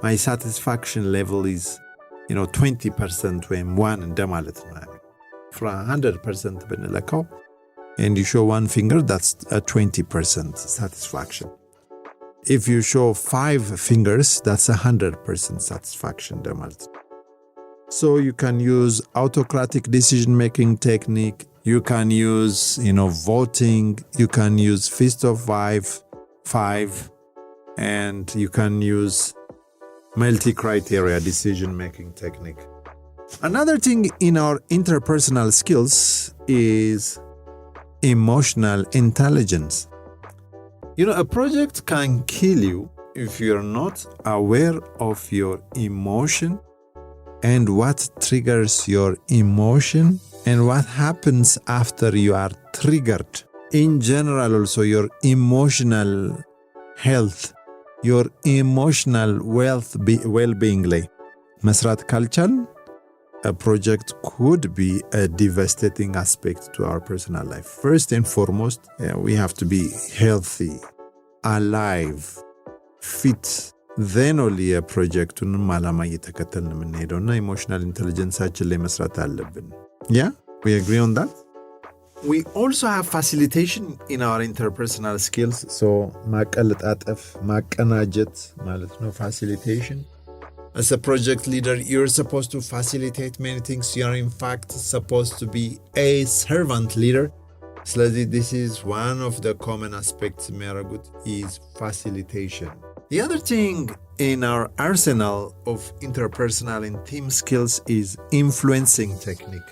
my satisfaction level is 20% ወይም 1 እንደማለት ነው. For 100% ብንልከው and you show one finger, that's a 20% satisfaction. If you show 5 fingers, that's 100% satisfaction. So you can use autocratic decision-making technique. You can use, voting. You can use fist of five, and you can use multi-criteria decision-making technique. Another thing in our interpersonal skills is emotional intelligence. A project can kill you if you're not aware of your emotion and what triggers your emotion and what happens after you are triggered. In general, also your emotional health, your emotional well-being ላይ መስራት ካልቻል a project could be a devastating aspect to our personal life. First and foremost, we have to be healthy, alive, fit. Then only a project ዓላማ እየተከተልን የምንሄደውና ኢሞሽናል ኢንተለጀንሳችን ላይ መስራት አለብን. Yeah, we agree on that. We also have facilitation in our interpersonal skills. So ማቀለጣጠፍ ማቀናጀት ማለት ነው facilitation. As a project leader, you're supposed to facilitate many things. You're in fact supposed to be a servant leader. So this is one of the common aspects Meragut is facilitation. The other thing in our arsenal of interpersonal and team skills is influencing technique.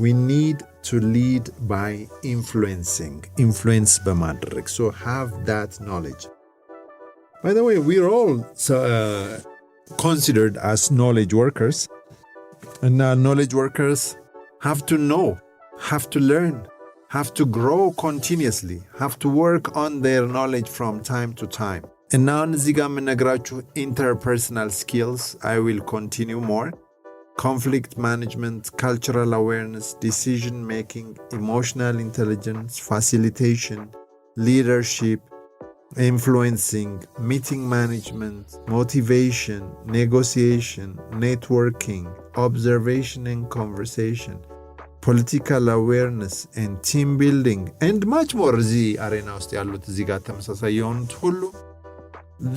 We need to lead by influencing. Influence በማድረግ. So have that knowledge. By the way, we're all considered as knowledge workers, and knowledge workers have to know, have to learn, have to grow continuously, have to work on their knowledge from time to time. And now እዚህ ጋር የምነግራችሁ interpersonal skills, I will continue more. Conflict management, cultural awareness, decision making, emotional intelligence, facilitation, leadership, influencing, meeting management, motivation, negotiation, networking, observation and conversation, political awareness and team building, and much more. እዚህ አሬና ውስጥ ያሉት እዚህ ጋር ተመሳሳይ የሆኑት ሁሉ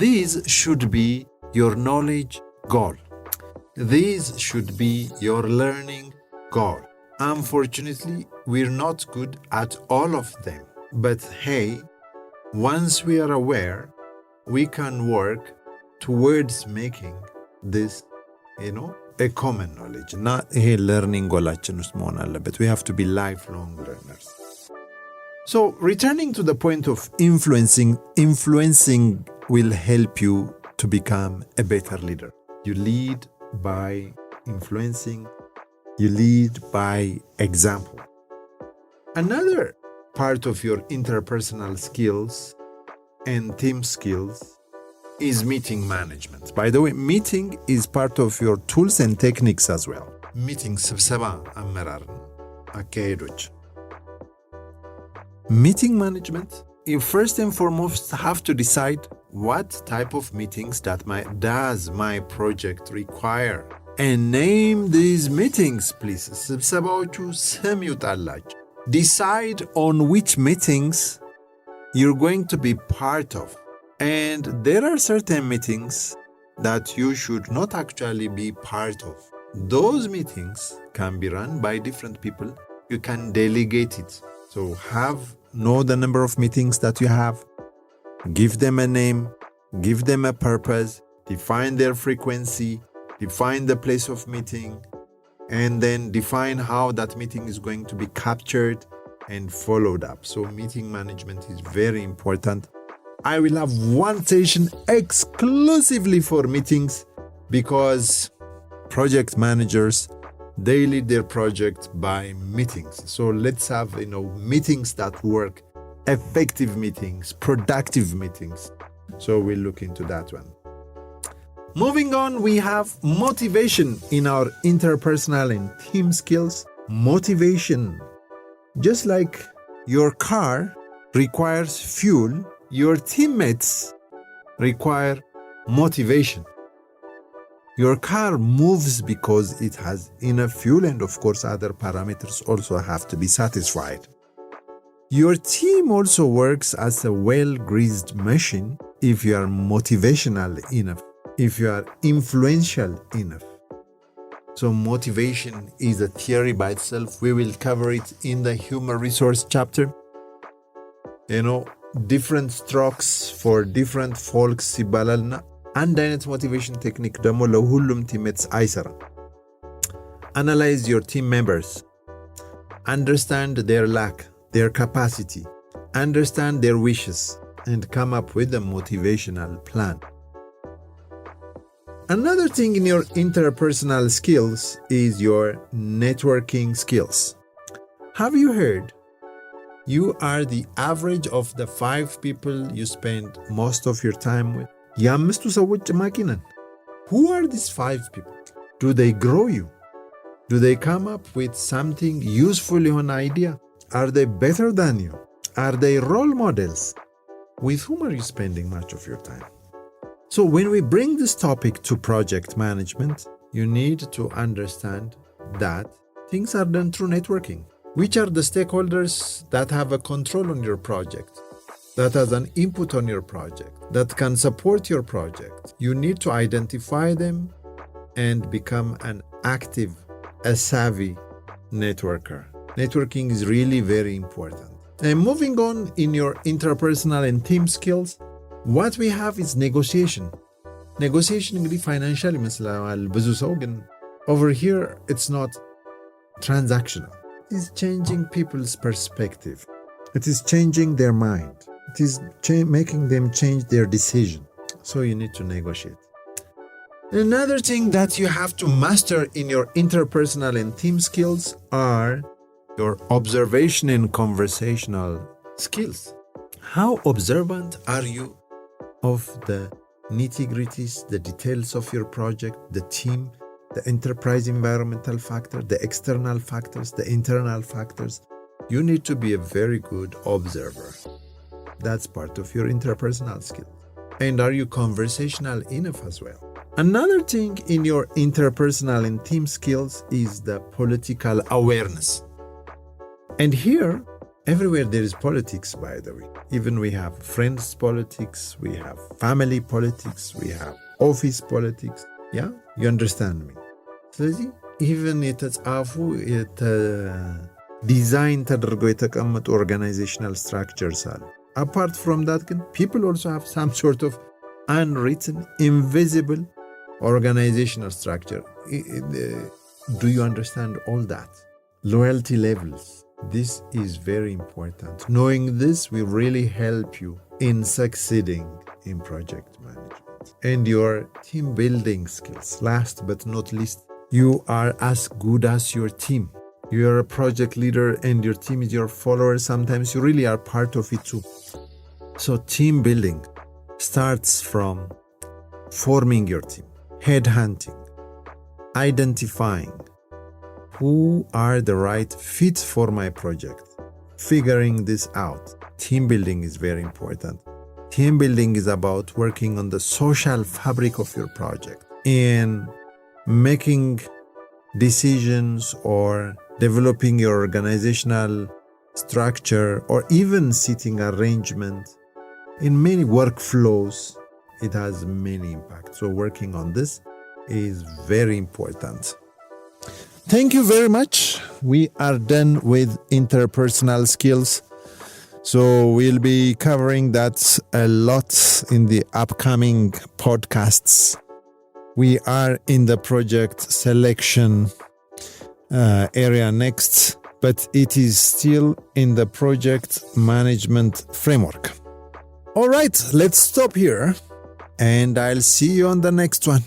these should be your knowledge goal. These should be your learning goal. Unfortunately, we're not good at all of them. But hey, once we are aware, we can work towards making this, a common knowledge. Not a learning goalachin ውስጥ መሆን አለበት. We have to be lifelong learners. So, returning to the point of influencing will help you to become a better leader. You lead by influencing. You lead by example. Another part of your interpersonal skills and team skills is meeting management. By the way, meeting is part of your tools and techniques as well. Meeting ስብሰባ አመራር አካሄዶች. Meeting management, you first and foremost have to decide what type of meetings does my project require. and name these meetings, please. ስብሰባዎቹ ስም ይውጣላችሁ. Decide on which meetings you're going to be part of. And there are certain meetings that you should not actually be part of. Those meetings can be run by different people. You can delegate it. So know the number of meetings that you have. Give them a name. Give them a purpose. Define their frequency. Define the place of meeting. And then define how that meeting is going to be captured and followed up. So meeting management is very important. I will have one session exclusively for meetings because project managers, they lead their project by meetings. So let's have, meetings that work, effective meetings, productive meetings. So we'll look into that one. Moving on, we have motivation in our interpersonal and team skills. Motivation, just like your car requires fuel, your teammates require motivation. Your car moves because it has enough fuel, and of course other parameters also have to be satisfied. Your team also works as a well-greased machine if you are motivational enough, if you are influential enough. So motivation is a theory by itself. We will cover it in the human resource chapter. Different strokes for different folks ይባላልና አንድ አይነት ሞቲቬሽን ቴክኒክ ደግሞ ለሁሉም ቲሜትስ አይሰራም። Analyze your team members. Understand their lack, their capacity. Understand their wishes and come up with a motivational plan. Another thing in your interpersonal skills is your networking skills. Have you heard? You are the average of the 5 people you spend most of your time with. የአምስቱ ሰዎች ጭማቂ ነን. Who are these 5 people? Do they grow you? Do they come up with something useful የሆነ idea? Are they better than you? Are they role models? With whom are you spending much of your time? So when we bring this topic to project management, you need to understand that things are done through networking. Which are the stakeholders that have a control on your project, that has an input on your project, that can support your project? You need to identify them and become an active, a savvy networker. Networking is really very important. And moving on in your interpersonal and team skills, what we have is negotiation. Negotiation እንግዲህ ፋይናንሻል ይመስላል ብዙ ሰው ግን over here it's not transactional. It is changing people's perspective. It is changing their mind. It is making them change their decision. So you need to negotiate. Another thing that you have to master in your interpersonal and team skills are your observation and conversational skills. How observant are you of the nitty-gritties, the details of your project, the team, the enterprise environmental factor, the external factors, the internal factors? You need to be a very good observer. That's part of your interpersonal skill. And are you conversational enough as well? Another thing in your interpersonal and team skills is the political awareness. And here, everywhere there is politics, by the way. Even we have friends politics, we have family politics, we have office politics. Yeah? You understand me? ስለዚህ even የተጻፉ ዲዛይን ተደርገው የተቀመጡ organizational structures አሉ. Apart from that, people also have some sort of unwritten, invisible organizational structure. Do you understand all that? Loyalty levels. This is very important. Knowing this will really help you in succeeding in project management. And your team building skills. Last but not least, you are as good as your team. You're a project leader and your team is your follower. Sometimes you really are part of it too. So team building starts from forming your team, headhunting, identifying who are the right fit for my project, figuring this out. Team building is very important. Team building is about working on the social fabric of your project. And making decisions or developing your organizational structure or even seating arrangement in many workflows, it has many impacts. So working on this is very important. Thank you very much. We are done with interpersonal skills. So we'll be covering that a lot in the upcoming podcasts. We are in the project selection area next, but it is still in the project management framework. All right, let's stop here and I'll see you on the next one.